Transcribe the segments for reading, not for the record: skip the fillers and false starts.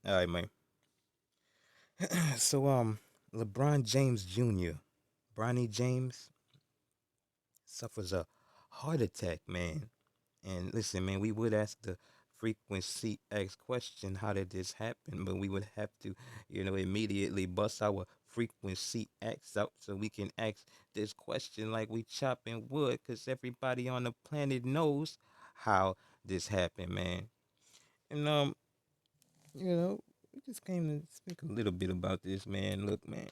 All right, man. So LeBron James Jr. Bronny James suffers a heart attack, man. And listen, man, we would ask the frequency X question, how did this happen? But we would have to, immediately bust our frequency X out so we can ask this question like we chopping wood, because everybody on the planet knows how this happened, man. And we just came to speak a little bit about this, man. Look, man.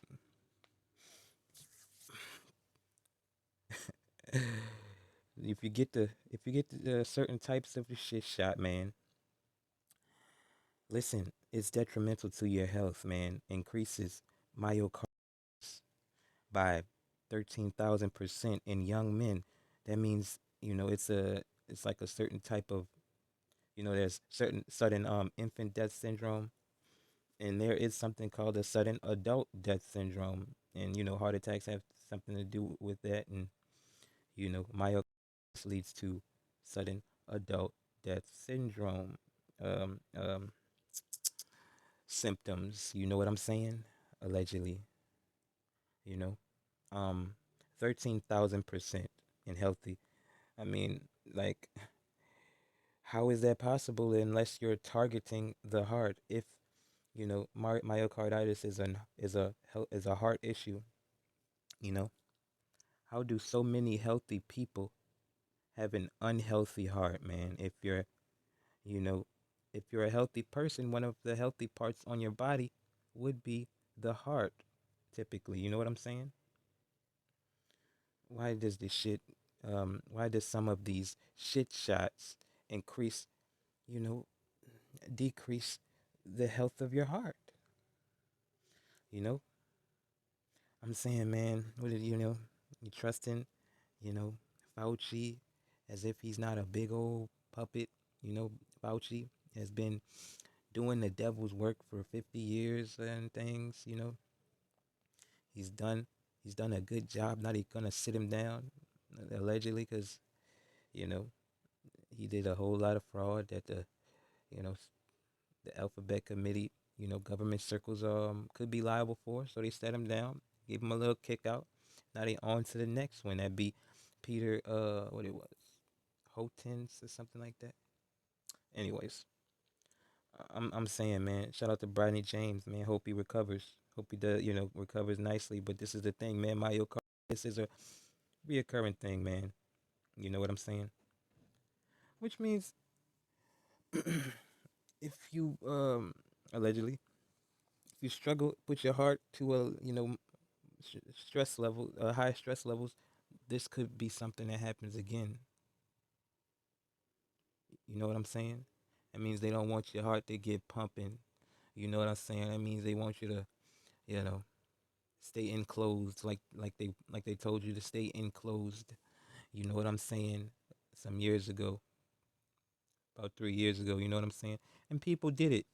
If you get the certain types of the shit shot, man, listen, it's detrimental to your health, man. Increases myocarditis by 13,000% in young men. That means, it's like a certain type of, there's certain sudden infant death syndrome, and there is something called a sudden adult death syndrome. And heart attacks have something to do with that, and myocarditis leads to sudden adult death syndrome symptoms. You know what I'm saying? Allegedly, you know, um, 13,000% in healthy. I mean, like, how is that possible unless you're targeting the heart? If myocarditis is a heart issue, you know, how do so many healthy people have an unhealthy heart, man? You know, if you're a healthy person, one of the healthy parts on your body would be the heart, typically. You know what I'm saying? Why does this shit, why does some of these shit shots increase, you know, decrease the health of your heart? You know, I'm saying, man, you trusting, you know, Fauci as if he's not a big old puppet. You know, Fauci has been doing the devil's work for 50 years and things. He's done he's done a good job. Not he gonna sit him down, allegedly, because you know he did a whole lot of fraud that you know the alphabet committee, government circles could be liable for. So they set him down, gave him a little kick out. Now they on to the next one. That be Peter, what it was, Hotens or something like that. Anyways, I'm saying, man, shout out to Bronny James, man. Hope he recovers. Hope he does, recovers nicely. But this is the thing, man. Myocarditis is a reoccurring thing, man. You know what I'm saying? Which means if you allegedly, if you struggle with your heart to a stress level, high stress levels, this could be something that happens again. You know what I'm saying? That means they don't want your heart to get pumping. You know what I'm saying? That means they want you to, you know, stay enclosed, like they told you to stay enclosed. You know what I'm saying? Some years ago, about 3 years ago. You know what I'm saying? And people did it.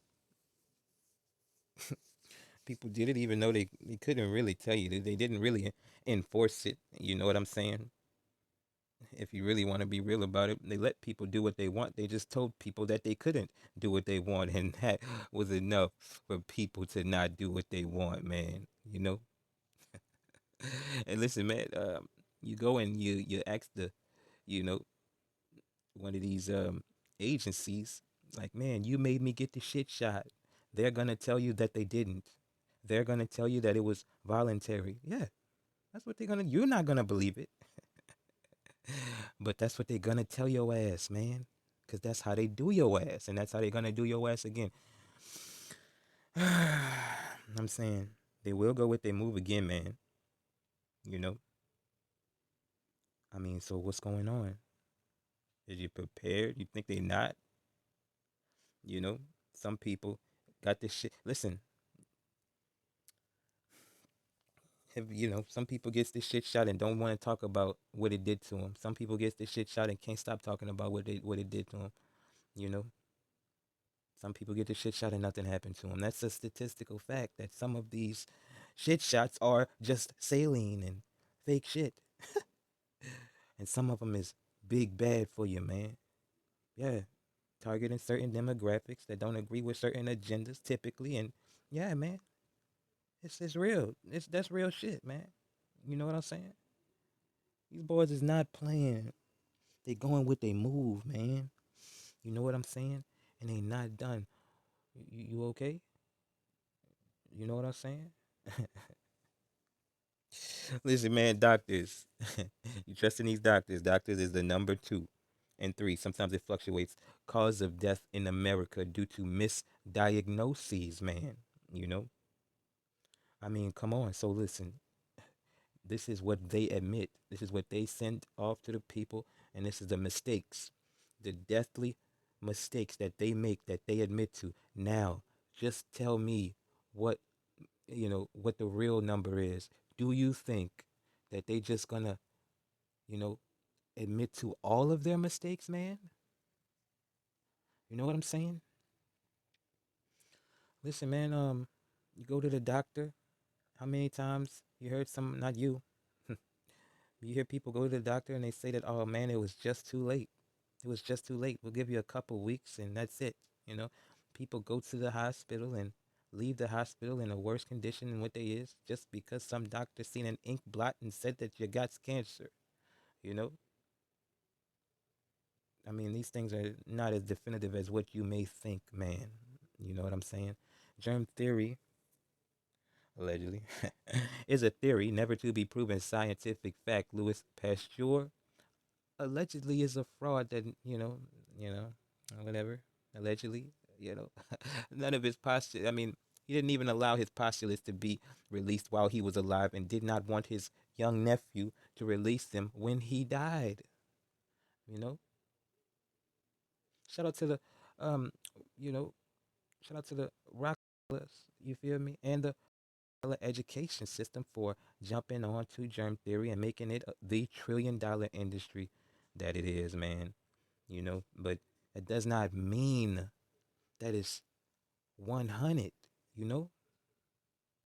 People did it, even though they couldn't really tell you. They didn't really enforce it. You know what I'm saying? If you really want to be real about it, they let people do what they want. They just told people that they couldn't do what they want, and that was enough for people to not do what they want, man. And listen, man, you go and you ask you know, one of these agencies, like, man, you made me get the shit shot. They're gonna tell you that they didn't. They're gonna tell you that it was voluntary. Yeah, that's what they're gonna. You're not gonna believe it. But that's what they're gonna tell your ass, man. Cause that's how they do your ass, and that's how they're gonna do your ass again. I'm saying they will go with their move again, man. You know, I mean, so what's going on? Is you prepared? You think they not? You know, some people got this shit. Listen, some people gets this shit shot and don't want to talk about what it did to them. Some people gets this shit shot and can't stop talking about what it did to them. You know, some people get this shit shot and nothing happened to them. That's a statistical fact that some of these shit shots are just saline and fake shit, and some of them is big bad for you, man. Yeah, targeting certain demographics that don't agree with certain agendas typically. And yeah, man, it's real. That's real shit, man. You know what I'm saying? These boys is not playing. They going with they move, man. You know what I'm saying? And they not done. You okay? You know what I'm saying? Listen, man, doctors. You trust in these doctors. Doctors is the number two and three. Sometimes it fluctuates. Cause of death in America due to misdiagnoses, man. You know? I mean, come on. So listen, this is what they admit. This is what they send off to the people, and this is the mistakes, the deathly mistakes that they make that they admit to. Now, just tell me what what the real number is. Do you think that they just gonna, you know, admit to all of their mistakes, man? You know what I'm saying? Listen, man, you go to the doctor. How many times you heard some, not you, you hear people go to the doctor and they say that, oh man, it was just too late. It was just too late. We'll give you a couple weeks and that's it. You know, people go to the hospital and leave the hospital in a worse condition than what they is just because some doctor seen an ink blot and said that you got cancer. You know, I mean, these things are not as definitive as what you may think, man. You know what I'm saying? Germ theory, allegedly, is a theory never to be proven scientific fact. Louis Pasteur allegedly is a fraud that whatever. Allegedly, you know, none of his postulates. I mean, he didn't even allow his postulates to be released while he was alive, and did not want his young nephew to release them when he died. You know, shout out to the, um, you know, shout out to the Rockefellers. You feel me? And the education system for jumping on to germ theory and making it the trillion-dollar industry that it is, man. But it does not mean that it's 100, you know?